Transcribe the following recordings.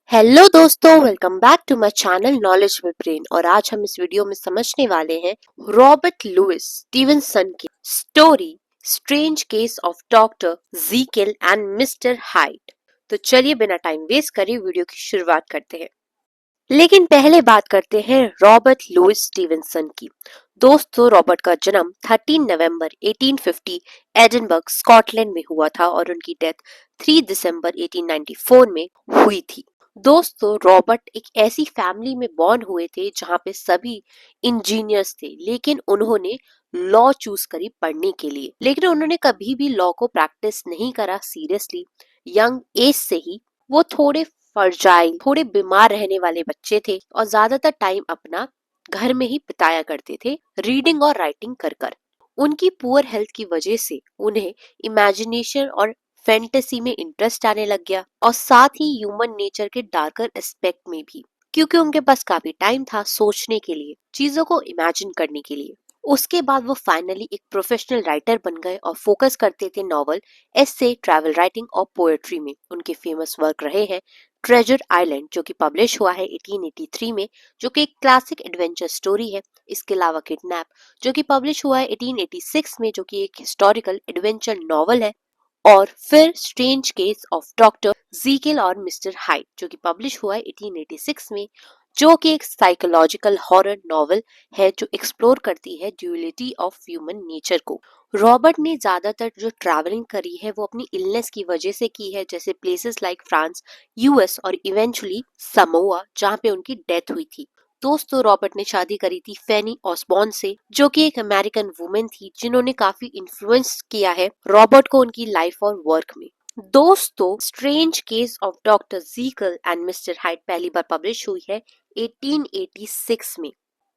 Hello दोस्तों, welcome back to my channel knowledge with brain. और आज हम इस वीडियो में समझने वाले हैं रॉबर्ट लुइस स्टीवनसन की story strange case of doctor Jekyll and mister Hyde. तो चलिए बिना टाइम वेस्ट करे वीडियो की शुरुआत करते हैं। लेकिन पहले बात करते हैं रॉबर्ट लुइस स्टीवनसन की। दोस्तों, रॉबर्ट का जन्म 13 नवंबर 1850 एडिनबर्ग स्कॉटलैंड में हुआ था और उनकी डेथ 3 दिसंबर 1894 में हुई थी। दोस्तों, रॉबर्ट एक ऐसी फैमिली में बॉर्न हुए थे जहां पे सभी इंजीनियर्स थे, लेकिन उन्होंने लॉ चूज करी पढ़ने के लिए। लेकिन उन्होंने कभी भी लॉ को प्रैक्टिस नहीं करा सीरियसली। यंग एज से ही वो थोड़े फर्जाइल, थोड़े बीमार रहने वाले बच्चे थे और ज्यादातर टाइम अपना घर में ही बिताया करते थे, रीडिंग और राइटिंग कर कर। उनकी पुअर हेल्थ की वजह से उन्हें इमेजिनेशन और फैंटेसी में इंटरेस्ट आने लग गया और साथ ही ह्यूमन नेचर के डार्कर एस्पेक्ट में भी, क्योंकि उनके पास काफी टाइम था सोचने के लिए, चीजों को इमेजिन करने के लिए। उसके बाद वो फाइनली एक प्रोफेशनल राइटर बन गए और फोकस करते थे नॉवल, एस्से, ट्रैवल राइटिंग और पोएट्री में। उनके फेमस वर्क रहे हैं ट्रेजर आइलैंड, जो कि पब्लिश हुआ है 1883 में, जो कि एक क्लासिक एडवेंचर स्टोरी है। इसके अलावा किडनैप, जो कि पब्लिश हुआ है 1886 में, जो कि एक हिस्टोरिकल एडवेंचर नॉवल है। और फिर स्ट्रेंज केस ऑफ डॉक्टर जीकिल और मिस्टर हाइड, जो कि पब्लिश हुआ है 1886 में, जो कि एक साइकोलॉजिकल हॉरर नॉवल है जो एक्सप्लोर करती है ड्यूलिटी ऑफ ह्यूमन नेचर को। रॉबर्ट ने ज्यादातर जो ट्रैवलिंग करी है वो अपनी इलनेस की वजह से की है, जैसे प्लेसेस लाइक फ्रांस, यूएस और इवेंचुअली समोआ, जहां पे उनकी डेथ हुई थी। दोस्तों, रॉबर्ट ने शादी करी थी फैनी ऑसबॉर्न से, जो कि एक अमेरिकन वुमेन थी जिन्होंने काफी इन्फ्लुएंस किया है रॉबर्ट को उनकी लाइफ और वर्क में। दोस्तों, strange case of doctor Jekyll and mister Hyde पहली बार पब्लिश हुई है 1886 में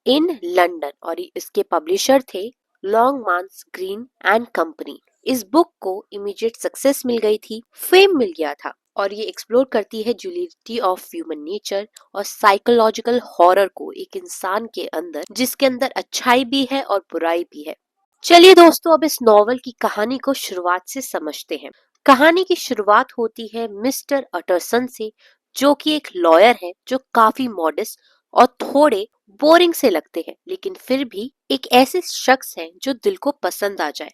इन लंदन और इसके पब्लिशर थे लॉन्गमांस ग्रीन एंड कंपनी। इस बुक को इमीडिएट सक्सेस मिल गई थी, फेम मिल गया था और ये एक्सप्लोर करती है ड्यूलिटी ऑफ ह्यूमन नेचर और साइकोलॉजिकल हॉरर को एक इंसान के अंदर, जिसके अंदर अच्छाई भी है और बुराई भी है। चलिए दोस्तों, अब इस नॉवल की कहानी को शुरुआत से समझते हैं। कहानी की शुरुआत होती है मिस्टर अटरसन से, जो कि एक लॉयर है जो काफी मॉडेस्ट और थोड़े बोरिंग से लगते हैं, लेकिन फिर भी एक ऐसे शख्स हैं जो दिल को पसंद आ जाए।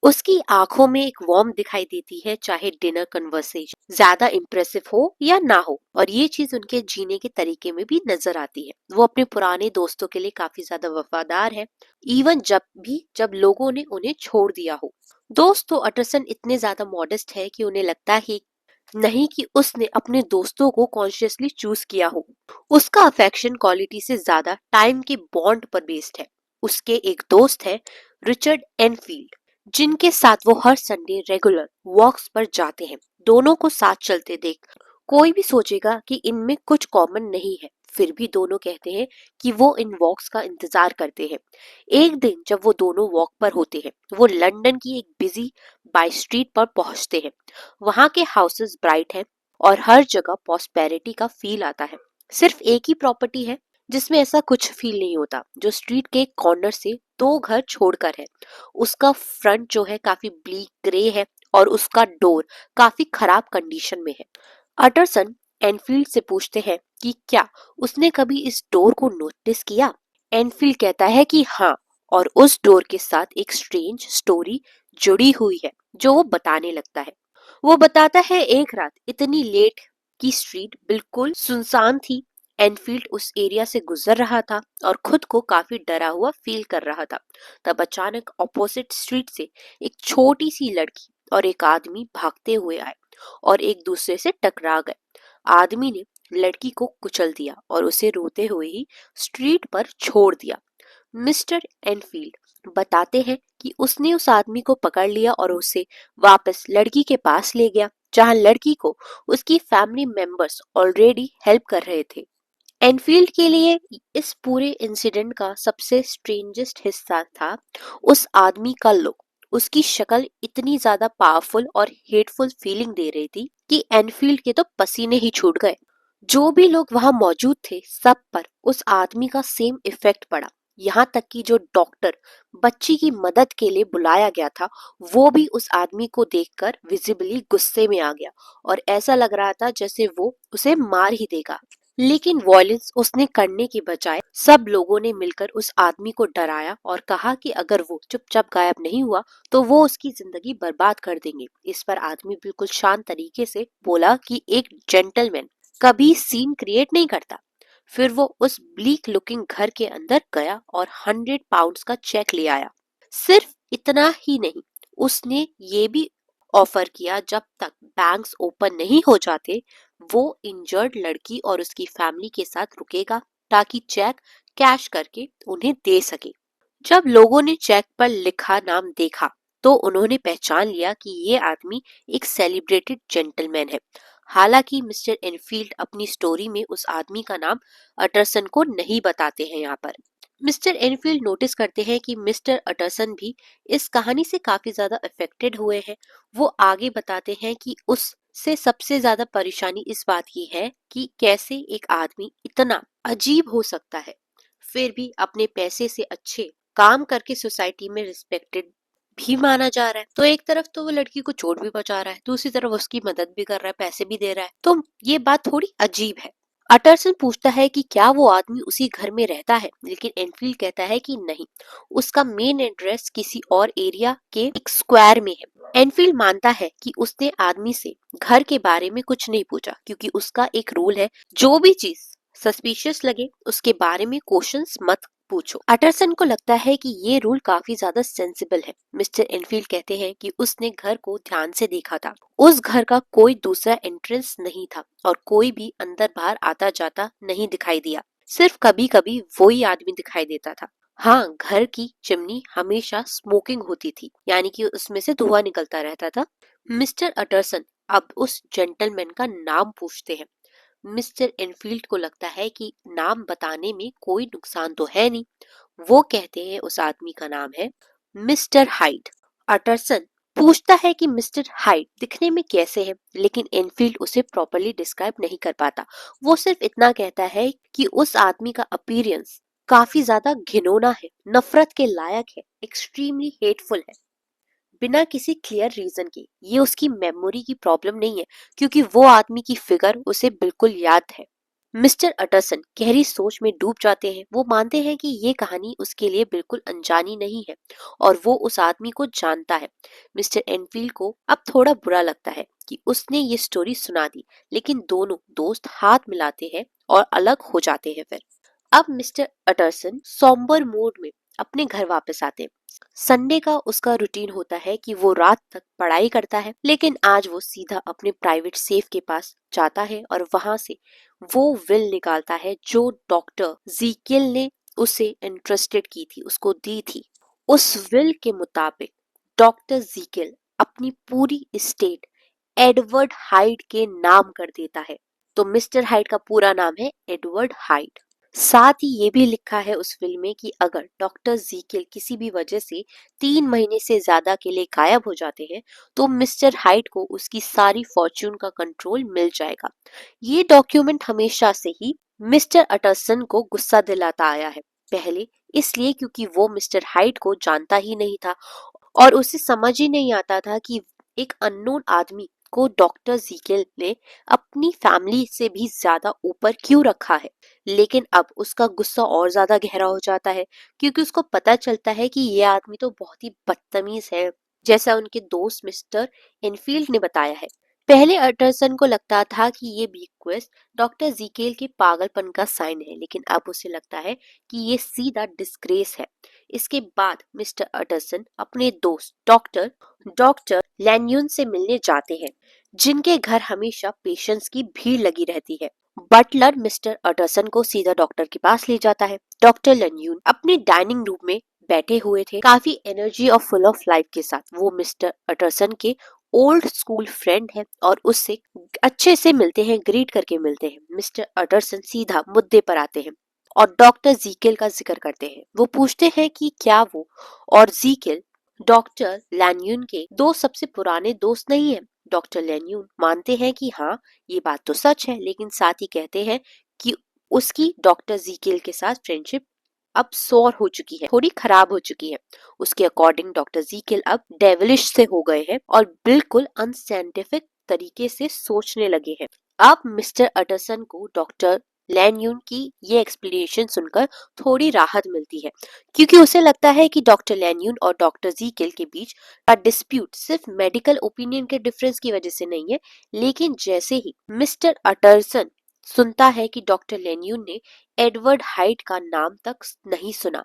उसकी आंखों में एक वार्म दिखाई देती है, चाहे डिनर कन्वर्सेशन ज्यादा इम्प्रेसिव हो या ना हो, और ये चीज उनके जीने के तरीके में भी नजर आती है। वो अपने पुराने दोस्तों के लिए काफी ज्यादा वफादार है, इवन जब लोगों ने उन्हें छोड़ दिया हो। दोस्तों, अटरसन इतने ज्यादा मॉडेस्ट है कि उन्हें लगता है नहीं कि उसने अपने दोस्तों को कॉन्शियसली चूज किया हो। उसका अफेक्शन क्वालिटी से ज्यादा टाइम के बॉन्ड पर बेस्ड है। उसके एक दोस्त है रिचर्ड एनफील्ड, जिनके साथ वो हर संडे रेगुलर वॉक्स पर जाते हैं। दोनों को साथ चलते देख कोई भी सोचेगा कि इनमें कुछ कॉमन नहीं है, फिर भी दोनों कहते हैं कि वो इन वॉक्स का इंतजार करते हैं। एक दिन जब वो दोनों वॉक पर होते हैं, वो लंदन की एक बिजी बाई स्ट्रीट पर पहुंचते हैं। वहां के हाउसेस ब्राइट हैं और हर जगह पॉस्पेरिटी का फील आता है। सिर्फ एक ही प्रॉपर्टी है जिसमें ऐसा कुछ फील नहीं होता, जो स्ट्रीट के कॉर्नर से 2 घर छोड़कर है। उसका फ्रंट जो है काफी ब्लैक ग्रे है और उसका डोर काफी खराब कंडीशन में है। अटरसन एनफील्ड से पूछते हैं कि क्या उसने कभी इस डोर को नोटिस किया। एनफील्ड कहता है कि हाँ, और उस डोर के साथ एक स्ट्रेंज स्टोरी जुड़ी हुई है जो वो बताने लगता है। वो बताता है एक रात इतनी लेट की स्ट्रीट बिल्कुल सुनसान थी। एनफील्ड उस एरिया से गुजर रहा था और खुद को काफी डरा हुआ फील कर रहा था। तब अचानक ऑपोजिट स्ट्रीट से एक छोटी सी लड़की और एक आदमी भागते हुए आए और एक दूसरे से टकरा गए। आदमी ने लड़की को कुचल दिया और उसे रोते हुए ही स्ट्रीट पर छोड़ दिया। मिस्टर एनफील्ड बताते हैं कि उसने उस आदमी को पकड़ लिया और उसे वापस लड़की के पास ले गया, जहां लड़की को उसकी फैमिली मेंबर्स ऑलरेडी हेल्प कर रहे थे। एनफील्ड के लिए इस पूरे इंसिडेंट का सबसे स्ट्रेंजेस्ट हिस्सा था उस आदमी का लुक। उसकी शक्ल इतनी ज्यादा पावरफुल और हेटफुल फीलिंग दे रही थी कि एनफील्ड के तो पसीने ही छूट गए। जो भी लोग वहां मौजूद थे, सब पर उस आदमी का सेम इफेक्ट पड़ा। यहाँ तक कि जो डॉक्टर बच्ची की मदद के लिए बुलाया गया था वो भी उस आदमी को देखकर विजिबली गुस्से में आ गया और ऐसा लग रहा था जैसे वो उसे मार ही देगा। लेकिन वॉयलेंस उसने करने के बजाय सब लोगों ने मिलकर उस आदमी को डराया और कहा कि अगर वो चुपचाप गायब नहीं हुआ तो वो उसकी जिंदगी बर्बाद कर देंगे। इस पर आदमी बिल्कुल शांत तरीके से बोला कि एक जेंटलमैन कभी सीन क्रिएट नहीं करता। फिर वो उस ब्लीक लुकिंग घर के अंदर गया और 100 पाउंड्स का चेक ले आया। सिर्फ इतना ही नहीं, उसने ये भी ऑफर किया जब तक बैंक्स ओपन नहीं हो जाते वो इंजर्ड लड़की और उसकी फैमिली के साथ रुकेगा ताकि चेक कैश करके उन्हें दे सके। जब लोगों ने चेक पर लिखा नाम देखा तो उन्होंने पहचान लिया कि ये आदमी एक सेलिब्रेटेड जेंटलमैन है। हालांकि मिस्टर एनफील्ड अपनी स्टोरी में उस आदमी का नाम अटरसन को नहीं बताते हैं। यहाँ पर मिस्टर एनफील्ड नोटिस करते हैं कि मिस्टर अटरसन भी इस कहानी से काफी ज्यादा अफेक्टेड हुए हैं। वो आगे बताते हैं कि उससे सबसे ज्यादा परेशानी इस बात की है कि कैसे एक आदमी इतना अजीब हो सकता है फिर भी अपने पैसे से अच्छे काम करके सोसाइटी में रिस्पेक्टेड भी माना जा रहा है। तो एक तरफ तो वो लड़की को चोट भी पहुंचा रहा है, दूसरी तरफ उसकी मदद भी कर रहा है, पैसे भी दे रहा है। तो ये बात थोड़ी अजीब है। अटरसन पूछता है कि क्या वो आदमी उसी घर में रहता है, लेकिन एनफील्ड कहता है कि नहीं, उसका मेन एड्रेस किसी और एरिया के एक स्क्वायर में है। एनफील्ड मानता है कि उसने आदमी से घर के बारे में कुछ नहीं पूछा क्योंकि उसका एक रूल है, जो भी चीज सस्पिशियस लगे उसके बारे में क्वेश्चंस मत पूछो। अटरसन को लगता है कि ये रूल काफी ज्यादा सेंसिबल है। मिस्टर एनफील्ड कहते हैं कि उसने घर को ध्यान से देखा था, उस घर का कोई दूसरा एंट्रेंस नहीं था और कोई भी अंदर बाहर आता जाता नहीं दिखाई दिया, सिर्फ कभी कभी वो ही आदमी दिखाई देता था। हाँ, घर की चिमनी हमेशा स्मोकिंग होती थी, यानी कि उसमें से धुआं निकलता रहता था। मिस्टर अटरसन अब उस जेंटलमैन का नाम पूछते हैं। मिस्टर एनफील्ड को लगता है कि नाम बताने में कोई नुकसान तो है नहीं। वो कहते हैं उस आदमी का नाम है मिस्टर हाइड। अटरसन पूछता है कि मिस्टर हाइड दिखने में कैसे है, लेकिन एनफील्ड उसे प्रॉपरली डिस्क्राइब नहीं कर पाता। वो सिर्फ इतना कहता है कि उस आदमी का अपीयरेंस काफी ज्यादा घिनौना है, नफरत के लायक है, एक्सट्रीमली हेटफुल है, बिना किसी क्लियर रीजन के। ये उसकी मेमोरी की प्रॉब्लम नहीं है क्योंकि वो आदमी की फिगर उसे बिल्कुल याद है। मिस्टर अटरसन गहरी सोच में डूब जाते हैं। वो मानते हैं कि ये कहानी उसके लिए बिल्कुल अनजानी नहीं है और वो उस आदमी को जानता है। मिस्टर एनफील्ड को अब थोड़ा बुरा लगता है कि उसने ये स्टोरी सुना दी, लेकिन दोनों दोस्त हाथ मिलाते हैं और अलग हो जाते हैं। फिर अब मिस्टर अटरसन सॉम्बर मूड में अपने घर वापस आते हैं। संडे का उसका रूटीन होता है कि वो रात तक पढ़ाई करता है, लेकिन आज वो सीधा अपने प्राइवेट सेफ के पास जाता है और वहां से वो विल निकालता है जो डॉक्टर जीकेल ने उसे इंटरेस्टेड की थी, उसको दी थी। उस विल के मुताबिक डॉक्टर जीकेल अपनी पूरी एस्टेट एडवर्ड हाइड के नाम कर देता है। तो मिस्टर हाइड का पूरा नाम है एडवर्ड हाइड। साथ ही ये भी लिखा है उस फिल्म में कि अगर डॉक्टर जीकेल किसी भी वजह से 3 महीने से ज्यादा के लिए गायब हो जाते हैं तो मिस्टर हाइड को उसकी सारी फॉर्च्यून का कंट्रोल मिल जाएगा। ये डॉक्यूमेंट हमेशा से ही मिस्टर अटरसन को गुस्सा दिलाता आया है। पहले इसलिए क्योंकि वो मिस्टर हाइड को जानता ही नहीं था और उसे समझ ही नहीं आता था कि एक अननोन आदमी को डॉक्टर जीकेल ने अपनी फैमिली से भी ज्यादा ऊपर क्यों रखा है। लेकिन अब उसका गुस्सा और ज्यादा गहरा हो जाता है क्योंकि उसको पता चलता है कि ये आदमी तो बहुत ही बदतमीज है, जैसा उनके दोस्त मिस्टर इनफील्ड ने बताया है। पहले अटरसन को लगता था कि ये रिक्वेस्ट डॉक्टर जीकेल के पागलपन का साइन है, लेकिन अब उसे लगता है कि ये सीधा डिस्ग्रेस है। इसके बाद मिस्टर अटरसन अपने दोस्त डॉक्टर डॉक्टर लैन्यून से मिलने जाते हैं, जिनके घर हमेशा पेशेंट्स की भीड़ लगी रहती है। बटलर मिस्टर अटरसन को सीधा डॉक्टर के पास ले जाता है। डॉक्टर लैन्यून अपने डाइनिंग रूम में बैठे हुए थे, काफी एनर्जी और फुल ऑफ लाइफ के साथ। वो मिस्टर अटरसन के ओल्ड स्कूल फ्रेंड है और उससे अच्छे से मिलते हैं, ग्रीट करके मिलते हैं। मिस्टर अटरसन सीधा मुद्दे पर आते हैं और डॉक्टर जीकेल का जिक्र करते हैं। वो पूछते हैं कि क्या वो और जीकेल डॉक्टर लैन्यून के दो सबसे पुराने दोस्त नहीं है। डॉक्टर लैन्यून मानते हैं कि हाँ, ये बात तो सच है, लेकिन साथ ही कहते हैं कि उसकी डॉक्टर जीकेल के साथ फ्रेंडशिप अब सौर हो चुकी है, थोड़ी खराब हो चुकी है। उसके अकॉर्डिंग डॉक्टर जीकिल अब डेविलिश से हो गए हैं और बिल्कुल अनसाइंटिफिक तरीके से सोचने लगे हैं। अब मिस्टर अटरसन को डॉक्टर लैन्यून की ये एक्सप्लेनेशन सुनकर थोड़ी राहत मिलती है, क्योंकि उसे लगता है कि डॉक्टर लैन्यून और डॉक्टर जीकिल के बीच का डिस्प्यूट सिर्फ मेडिकल ओपिनियन के डिफरेंस की वजह से नहीं है। लेकिन जैसे ही मिस्टर अटरसन सुनता है कि डॉक्टर लैन्यून ने एडवर्ड हाइट का नाम तक नहीं सुना,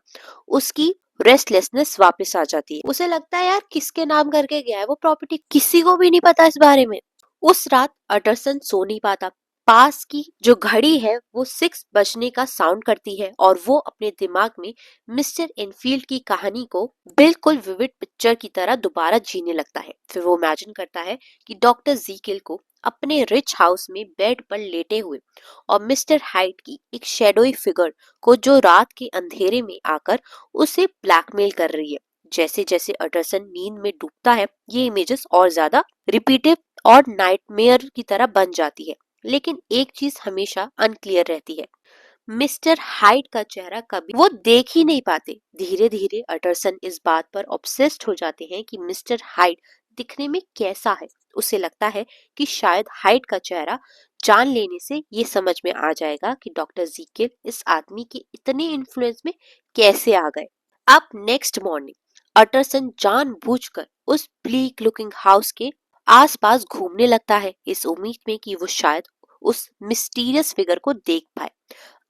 उसकी रेस्टलेसनेस वापस आ जाती है। उसे लगता है यार किसके नाम करके गया है वो प्रॉपर्टी, किसी को भी नहीं पता इस बारे में। उस रात अटरसन सो नहीं पाता। पास की जो घड़ी है वो 6 बजने का साउंड करती है और वो अपने दिमाग में मिस्टर इनफील्ड की कहानी को बिल्कुल विविड पिक्चर की तरह दोबारा जीने लगता है। फिर वो इमेजिन करता है कि डॉक्टर जीकिल को अपने रिच हाउस में बेड पर लेटे हुए और मिस्टर हाइट की एक शेडोई फिगर को जो रात के अंधेरे में आकर उसे ब्लैकमेल कर रही है। जैसे जैसे अटरसन नींद में डूबता है ये इमेजेस और ज्यादा रिपीटिव और नाइटमेयर की तरह बन जाती है। लेकिन एक चीज हमेशा अनक्लियर रहती है, मिस्टर हाइट का चेहरा कभी वो देख ही नहीं पाते। धीरे धीरे अटरसन इस बात पर ऑब्सेस्ड हो जाते हैं कि मिस्टर हाइट दिखने में कैसा है। उसे लगता है कि शायद हाइट का चेहरा जान लेने से ये समझ में आ जाएगा कि डॉक्टर जीकिल इस आदमी के इतने इन्फ्लुएंस में कैसे आ गए। अब नेक्स्ट मॉर्निंग अटरसन जानबूझकर उस ब्लीक लुकिंग हाउस के आसपास घूमने लगता है, इस उम्मीद में कि वो शायद उस मिस्टीरियस फिगर को देख पाए।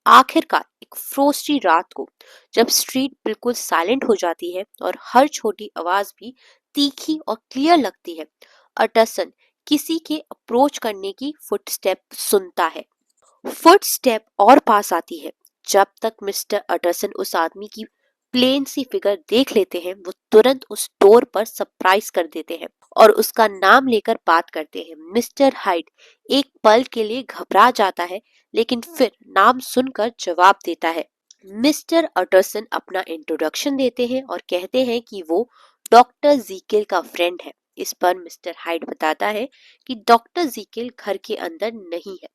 आखिरकार एक फ्रोस्टी रात को जब स्ट्रीट बिल्कुल साइलेंट हो जाती है और हर छोटी आवाज भी तीखी और क्लियर लगती है, अटरसन किसी के अप्रोच करने की फुटस्टेप सुनता है। फुटस्टेप और पास आती है। जब तक मिस्टर अटरसन उस आदमी की प्लेन सी फिगर देख लेते हैं वो तुरंत उस डोर पर सरप्राइज कर देते हैं और उसका नाम लेकर बात करते हैं। मिस्टर हाइट एक पल के लिए घबरा जाता है, लेकिन फिर नाम सुनकर जवाब देता है। मिस्टर अटरसन अपना इंट्रोडक्शन देते हैं और कहते हैं कि वो डॉक्टर जीकिल का फ्रेंड है। इस पर मिस्टर हाइट बताता है कि डॉक्टर जीकिल घर के अंदर नहीं है।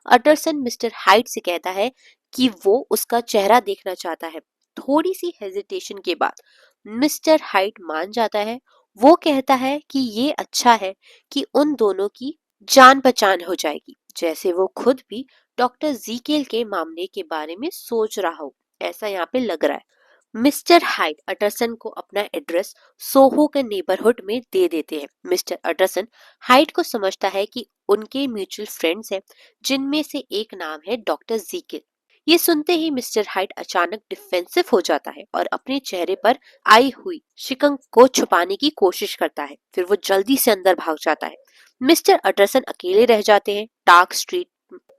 अटरसन मिस्टर हाइट से कहता है कि वो उसका चेहरा देखना चाहता है। थोड़ी सी हेजिटेशन के बाद मिस्टर हाइट मान जाता है। वो कहता है कि ये अच्छा है कि उन दोनों की जान पहचान हो जाएगी, जैसे वो खुद भी डॉक्टर जीकेल के मामले के बारे में सोच रहा हो, ऐसा यहाँ पे लग रहा है। मिस्टर हाइट अटरसन को अपना एड्रेस सोहो के नेबरहुड में दे देते हैं। मिस्टर अटरसन हाइट को समझता है कि उनके म्यूचुअल फ्रेंड्स हैं, जिनमें से एक नाम है डॉक्टर जीकिल। ये सुनते ही मिस्टर हाइट अचानक डिफेंसिव हो जाता है और अपने चेहरे पर आई हुई शिकन को छुपाने की कोशिश करता है। फिर वो जल्दी से अंदर भाग जाता है। मिस्टर अटरसन अकेले रह जाते हैं डार्क स्ट्रीट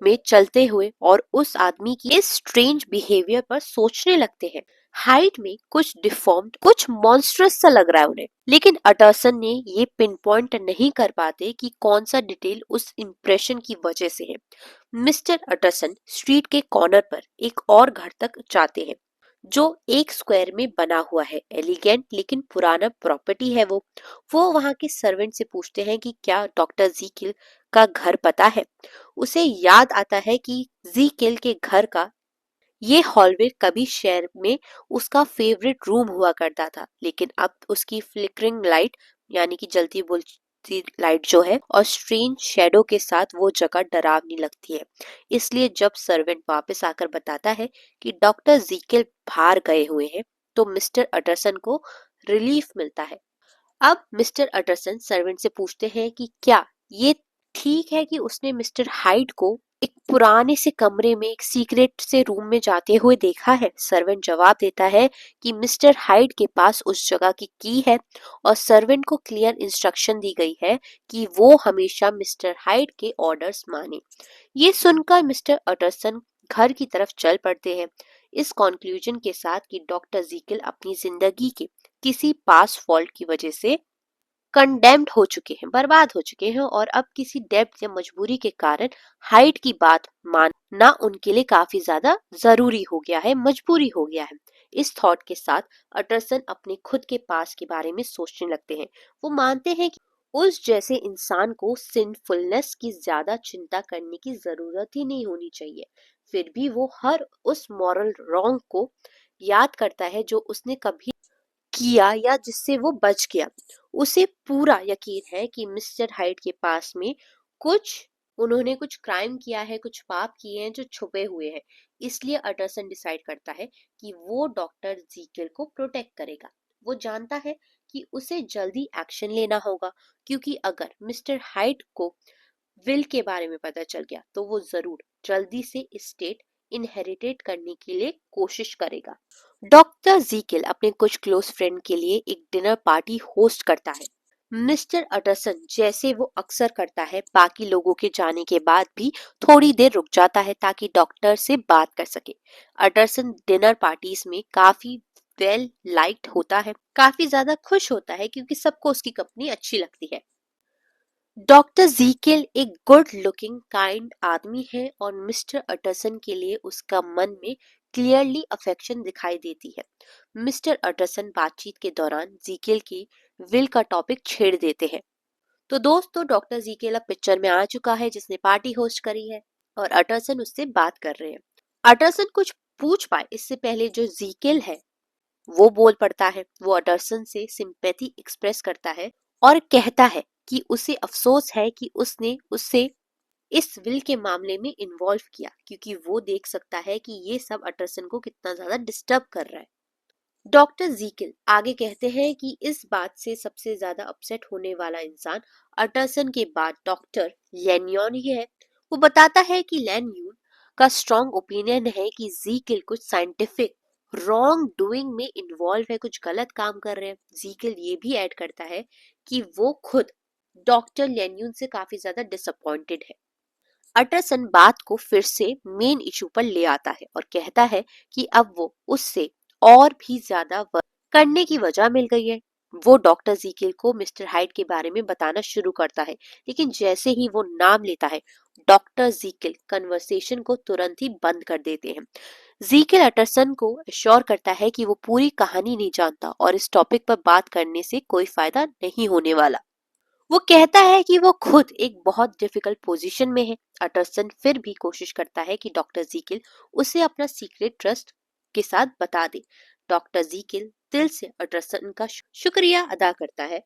में चलते हुए और उस आदमी की इस स्ट्रेंज बिहेवियर पर सोचने लगते हैं। हाइट में कुछ डिफॉर्म्ड, कुछ मॉन्स्ट्रस सा लग रहा है उन्हें, लेकिन अटरसन ने ये पिन पॉइंट नहीं कर पाते कि कौन सा डिटेल उस इम्प्रेशन की वजह से है। मिस्टर अटरसन स्ट्रीट के कॉर्नर पर एक और घर तक जाते हैं जो एक स्क्वायर में बना हुआ है। एलिगेंट लेकिन पुराना प्रॉपर्टी है वो वहां के सर्वेंट से पूछते हैं कि क्या डॉक्टर जीकिल का घर पता है। उसे याद आता है कि जीकिल के घर का ये हॉलवे कभी शहर में उसका फेवरेट रूम हुआ करता था, लेकिन अब उसकी फ्लिकरिंग लाइट यानी कि जलती बुझती लाइट जो है और स्ट्रेंज शेडो के साथ वो जगह डरावनी लगती है। इसलिए जब सर्वेंट वापस आकर बताता है कि डॉक्टर जीकिल बाहर गए हुए हैं तो मिस्टर अटरसन को रिलीफ मिलता है। अब मिस्टर अटरसन सर्वेंट से पूछते हैं कि क्या ये ठीक है कि उसने मिस्टर हाइड को एक पुराने से कमरे में एक सीक्रेट से रूम में जाते हुए देखा है। सर्वेंट जवाब देता है कि मिस्टर हाइड के पास उस जगह की है और सर्वेंट को क्लियर इंस्ट्रक्शन दी गई है कि वो हमेशा मिस्टर हाइड के ऑर्डर्स माने। ये सुनकर मिस्टर अटरसन घर की तरफ चल पड़ते हैं, इस कॉन्क्लूजन के साथ कि डॉक्टर जीकिल अपनी जिंदगी के किसी पास फॉल्ट की वजह से कंडेम्ड हो चुके हैं, बर्बाद हो चुके हैं और अब किसी डेब्ट या मजबूरी के कारण हाइट की बात मानना उनके लिए काफी ज्यादा जरूरी हो गया है, मजबूरी हो गया है। इस थॉट के साथ अटरसन अपने खुद के पास के बारे में सोचने लगते हैं। वो मानते हैं कि उस जैसे इंसान को सिंफुलनेस की ज्यादा चिंता करने की जरूरत ही नहीं होनी चाहिए। फिर भी वो हर उस मॉरल रॉन्ग को याद करता है जो उसने कभी किया या जिससे वो बच गया। उसे पूरा यकीन है कि मिस्टर हाइड के पास में कुछ उन्होंने कुछ क्राइम किया है, कुछ पाप किए हैं जो छुपे हुए हैं। इसलिए अटरसन डिसाइड करता है कि वो डॉक्टर जीकेल को प्रोटेक्ट करेगा। वो जानता है कि उसे जल्दी एक्शन लेना होगा, क्योंकि अगर मिस्टर हाइड को विल के बारे में पता चल गया तो वो जरूर जल्दी से स्टेट इनहेरिटेट करने के लिए कोशिश करेगा। डॉक्टर जीकिल अपने कुछ क्लोज फ्रेंड के लिए एक डिनर पार्टी होस्ट करता है। मिस्टर अटरसन जैसे वो अक्सर करता है बाकी लोगों के जाने के बाद भी थोड़ी देर रुक जाता है ताकि डॉक्टर से बात कर सके। अटरसन डिनर पार्टीज में काफी वेल लाइक्ड होता है, काफी ज्यादा खुश होता है क्योंकि सबको उसकी कंपनी अच्छी लगती है। डॉक्टर जीकेल एक गुड लुकिंग काइंड आदमी है और मिस्टर अटरसन के लिए उसका मन में क्लियरली अफेक्शन दिखाई देती है। मिस्टर अटरसन बातचीत के दौरान जीकेल की विल का टॉपिक छेड़ देते हैं। तो दोस्तों, डॉक्टर जीकेल अब पिक्चर में आ चुका है जिसने पार्टी होस्ट करी है और अटरसन उससे बात कर रहे हैं। अटरसन कुछ पूछ पाए इससे पहले जो जीकेल है वो बोल पड़ता है। वो अटरसन से सिंपैथी एक्सप्रेस करता है और कहता है कि उसे अफसोस है कि उसने उससे इस विल के मामले में इन्वॉल्व किया, क्योंकि वो देख सकता है कि ये सब अटरसन को कितना ज्यादा डिस्टर्ब कर रहा है। डॉक्टर जीकिल आगे कहते हैं कि इस बात से सबसे ज्यादा अपसेट होने वाला इंसान अटरसन के बाद डॉक्टर लैन्योन ही है। वो बताता है कि लैन्योन का स्ट्रॉन्ग ओपिनियन है कि जीकिल कुछ साइंटिफिक रॉन्ग डूइंग में इन्वॉल्व है, कुछ गलत काम कर रहे हैं। जीकिल ये भी ऐड करता है कि वो खुद डॉक्टर लैन्योन से काफी ज्यादा डिसअपॉइंटेड है। अटरसन बात को फिर से मेन इशू पर ले आता है और कहता है कि अब वो उससे और भी ज्यादा वर्क करने की वजह मिल गई है। वो डॉक्टर जीकिल को मिस्टर हाइड के बारे में बताना शुरू करता है, लेकिन जैसे ही वो नाम लेता है डॉक्टर जीकिल कन्वर्सेशन को तुरंत ही बंद कर देते हैं। जीकिल अटरसन को अश्योर करता है कि वो पूरी कहानी नहीं जानता और इस टॉपिक पर बात करने से कोई फायदा नहीं होने वाला। वो कहता है कि वो खुद एक बहुत डिफिकल्ट पोजीशन में है। अटरसन फिर भी कोशिश करता है कि डॉक्टर जीकिल उसे अपना सीक्रेट ट्रस्ट के साथ बता दे। डॉक्टर जीकिल दिल से अटरसन का शुक्रिया अदा करता है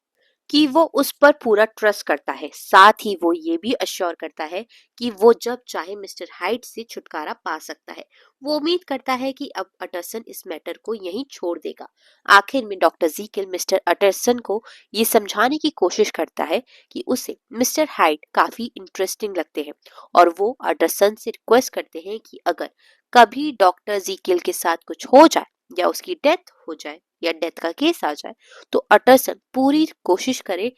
कि वो उस पर पूरा ट्रस्ट करता है। साथ ही वो ये भी अश्योर करता है कि वो जब चाहे मिस्टर हाइड से छुटकारा पा सकता है। वो उम्मीद करता है कि अब अटरसन इस मैटर को यहीं छोड़ देगा। आखिर में डॉक्टर जीकिल मिस्टर अटरसन को ये समझाने की कोशिश करता है कि उसे मिस्टर हाइड काफी इंटरेस्टिंग लगते हैं और वो अटरसन से रिक्वेस्ट करते हैं कि अगर कभी डॉक्टर जीकिल के साथ कुछ हो जाए या उसकी डेथ हो जाए या डेथ का केस आ जाए तो अटरसन पूरी कोशिश करे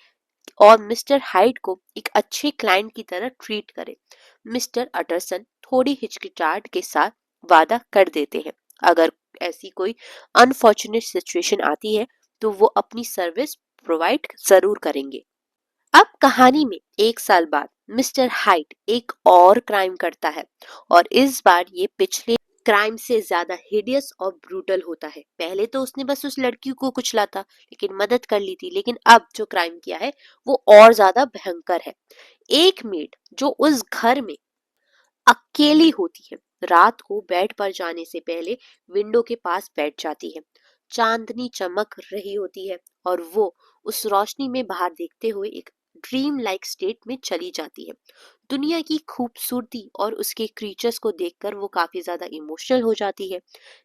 और मिस्टर हाइड को एक अच्छे क्लाइंट की तरह ट्रीट करे। मिस्टर अटरसन थोड़ी हिचकिचाहट के साथ वादा कर देते हैं। अगर ऐसी कोई अनफॉर्चुनेट सिचुएशन आती है तो वो अपनी सर्विस प्रोवाइड जरूर करेंगे। अब कहानी में एक साल बाद मिस्टर हाइड एक और क्राइम करता है और इस बार ये पिछले क्राइम से ज्यादा हिडियस और ब्रूटल होता है। पहले तो उसने बस उस लड़की को कुचला था, लेकिन मदद कर ली थी, लेकिन अब जो क्राइम किया है वो और ज्यादा भयंकर है। एक मेड जो उस घर में अकेली होती है, रात को बेड पर जाने से पहले विंडो के पास बैठ जाती है। चांदनी चमक रही होती है और वो उस रोशनी में बाहर देखते हुए एक ड्रीम लाइक स्टेट में चली जाती है। दुनिया की खूबसूरती और उसके क्रीचर्स को देखकर वो काफी ज्यादा इमोशनल हो जाती है।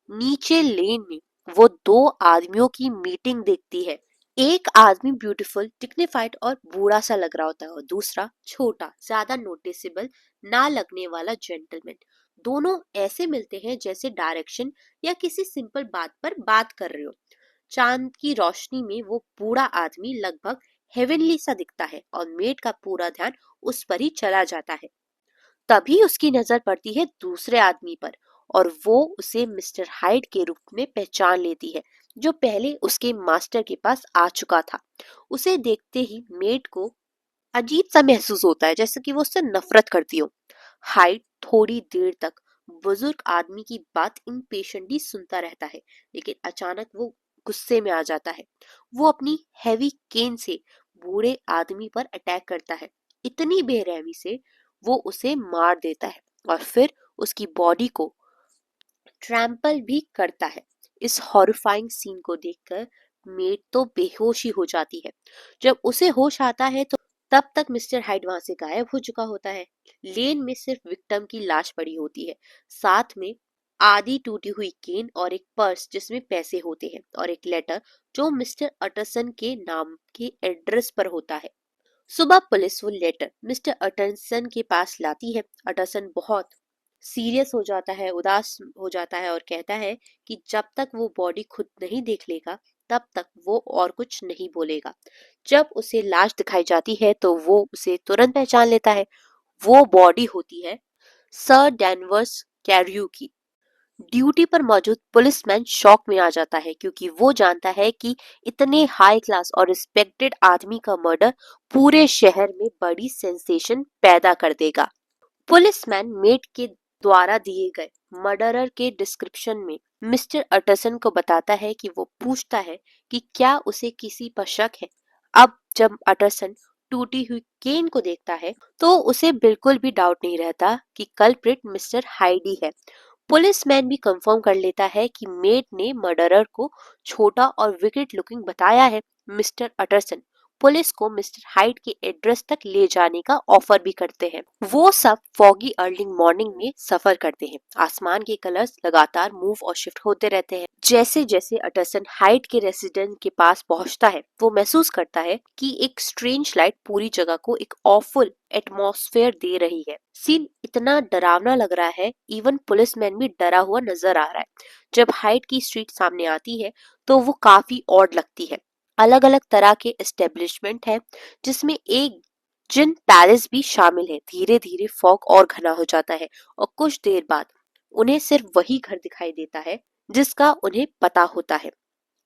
नीचे लेन में वो दो आदमियों की मीटिंग देखती है। एक आदमी ब्यूटीफुल, डिग्निफाइड और बूढ़ा सा लग रहा होता है और दूसरा छोटा, ज्यादा नोटिसेबल ना लगने वाला जेंटलमैन। दोनों ऐसे मिलते हैं जैसे डायरेक्शन या किसी सिंपल बात पर बात कर रहे हो। चांद की रोशनी में वो बूढ़ा आदमी लगभग हेवनली सा दिखता है और मेड का पूरा ध्यान उस पर ही चला जाता है। तभी उसकी नजर पड़ती है दूसरे आदमी पर और वो उसे मिस्टर हाइड के रूप में पहचान लेती है, जो पहले उसके मास्टर के पास आ चुका था। उसे देखते ही मेड को अजीब सा महसूस होता है, जैसे कि वो उससे नफरत करती हो। हाइड थोड़ी देर तक बुजुर्ग आदमी की बात इम्पेशेंटली सुनता रहता है, लेकिन अचानक वो गुस्से में आ जाता है। वो अपनी हैवी केन से बूढ़े आदमी पर अटैक करता है, इतनी बेरहमी से वो उसे मार देता है और फिर उसकी बॉडी को ट्रैम्पल भी करता है। इस हॉरिफाइंग सीन को देखकर मेड तो बेहोश ही हो जाती है। जब उसे होश आता है तो तब तक मिस्टर हाइड वहां से गायब हो चुका होता है। लेन में सिर्फ विक्टिम की लाश पड़ी होती है, साथ में आधी टूटी हुई केन और एक पर्स जिसमें पैसे होते हैं और एक लेटर जो मिस्टर अटरसन के नाम के एड्रेस पर होता है। सुबह पुलिस वो लेटर मिस्टर अटरसन के पास लाती है। अटरसन बहुत सीरियस हो जाता है, उदास हो जाता है और कहता है कि जब तक वो बॉडी खुद नहीं देख लेगा तब तक वो और कुछ नहीं बोलेगा। जब उसे लाश दिखाई जाती है तो वो उसे तुरंत पहचान लेता है। वो बॉडी होती है सर डैनवर्स कैरियो की। ड्यूटी पर मौजूद पुलिसमैन शॉक में आ जाता है क्योंकि वो जानता है कि इतने हाई क्लास और रिस्पेक्टेड आदमी का मर्डर पूरे शहर में बड़ी सेंसेशन पैदा कर देगा। पुलिसमैन मेट के द्वारा दिए गए मर्डरर के डिस्क्रिप्शन में मिस्टर अटरसन को बताता है कि वो पूछता है कि क्या उसे किसी पर शक है। अब जब अटरसन टूटी हुई केन को देखता है तो उसे बिल्कुल भी डाउट नहीं रहता कि कल्प्रिट मिस्टर हाइडी है। पुलिसमैन भी कंफर्म कर लेता है कि मेट ने मर्डरर को छोटा और विकेट लुकिंग बताया है। मिस्टर अटरसन पुलिस को मिस्टर हाइड के एड्रेस तक ले जाने का ऑफर भी करते हैं। वो सब फॉगी अर्ली मॉर्निंग में सफर करते हैं। आसमान के कलर्स लगातार मूव और शिफ्ट होते रहते हैं। जैसे जैसे अटरसन हाइड के रेसिडेंट के पास पहुंचता है वो महसूस करता है कि एक स्ट्रेंज लाइट पूरी जगह को एक ऑफुल एटमॉस्फेयर दे रही है। सीन इतना डरावना लग रहा है, इवन पुलिसमैन भी डरा हुआ नजर आ रहा है। जब हाइड की स्ट्रीट सामने आती है तो वो काफी ऑड लगती है। अलग अलग तरह के एस्टेब्लिशमेंट है जिसमें एक जिन पैलेस भी शामिल है। धीरे धीरे फॉग और घना हो जाता है और कुछ देर बाद उन्हें सिर्फ वही घर दिखाई देता है जिसका उन्हें पता होता है।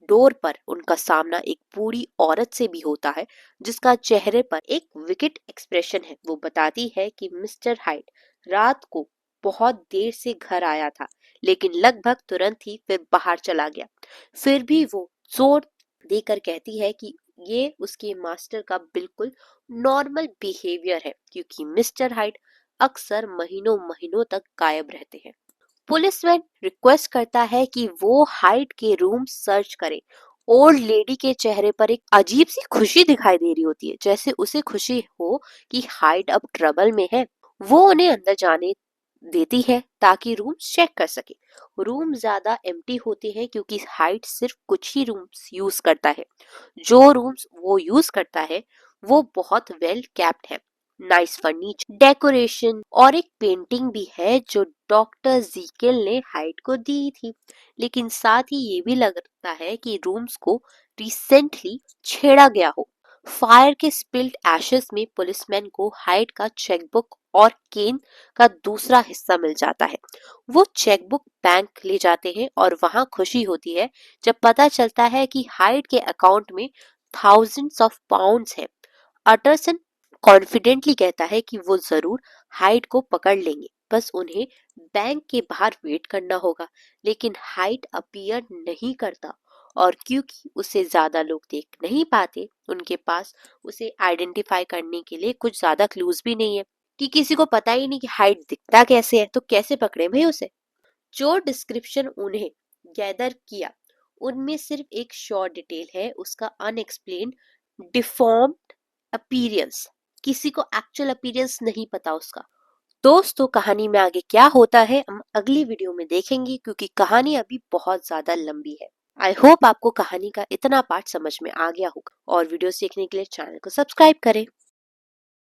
डोर पर उनका सामना एक बूढ़ी औरत से भी होता है जिसका चेहरे पर एक विकेट एक्सप्रेशन है। वो बताती है कि मिस्टर हाइड रात को बहुत देर से घर आया था लेकिन लगभग तुरंत ही फिर बाहर चला गया। फिर भी वो जोर देकर कहती है कि ये उसके मास्टर का बिल्कुल नॉर्मल बिहेवियर है क्योंकि मिस्टर हाइड अक्सर महीनों महीनों तक गायब रहते हैं। पुलिसमैन रिक्वेस्ट करता है कि वो हाइड के रूम सर्च करे। ओल्ड लेडी के चेहरे पर एक अजीब सी खुशी दिखाई दे रही होती है, जैसे उसे खुशी हो कि हाइड अब ट्रबल में है। वो उन्हें अंदर जाने देती है ताकि रूम चेक कर सके। रूम ज्यादा एम्प्टी होते हैं क्योंकि हाइड सिर्फ कुछ ही रूम्स यूज करता है। जो रूम्स वो यूज करता है वो बहुत वेल कैप्ड है। नाइस फर्नीचर, डेकोरेशन और एक पेंटिंग भी है जो डॉक्टर जीकेल ने हाइड को दी थी। लेकिन साथ ही ये भी लगता है कि रूम्स को रिसेंटली छेड़ा गया हो। फायर के स्पिल्ड एशेस में पुलिसमैन को हाइड का चेकबुक और केन का दूसरा हिस्सा मिल जाता है। वो चेकबुक बैंक ले जाते हैं और वहां खुशी होती है जब पता चलता है कि हाइड के अकाउंट में थाउजेंड्स ऑफ पाउंड्स है। अटरसन कॉन्फिडेंटली कहता है कि वो जरूर हाइड को पकड़ लेंगे, बस उन्हें बैंक के बाहर वेट करना होगा। लेकिन हाइड अपीयर नहीं करता और क्योंकि उसे ज्यादा लोग देख नहीं पाते उनके पास उसे आइडेंटिफाई करने के लिए कुछ ज्यादा क्लूज भी नहीं है कि किसी को पता ही नहीं कि हाइड दिखता कैसे है, तो कैसे पकड़े भाई उसे। जो डिस्क्रिप्शन उन्हें गैदर किया उनमें सिर्फ एक शॉर्ट डिटेल है, उसका अनएक्सप्लेन्ड डिफॉर्म्ड अपीयरेंस। किसी को एक्चुअल अपीयरेंस नहीं पता उसका। दोस्तों कहानी में आगे क्या होता है हम अगली वीडियो में देखेंगे क्योंकि कहानी अभी बहुत ज्यादा लंबी है। आई होप आपको कहानी का इतना पार्ट समझ में आ गया होगा और वीडियोस देखने के लिए चैनल को सब्सक्राइब करें।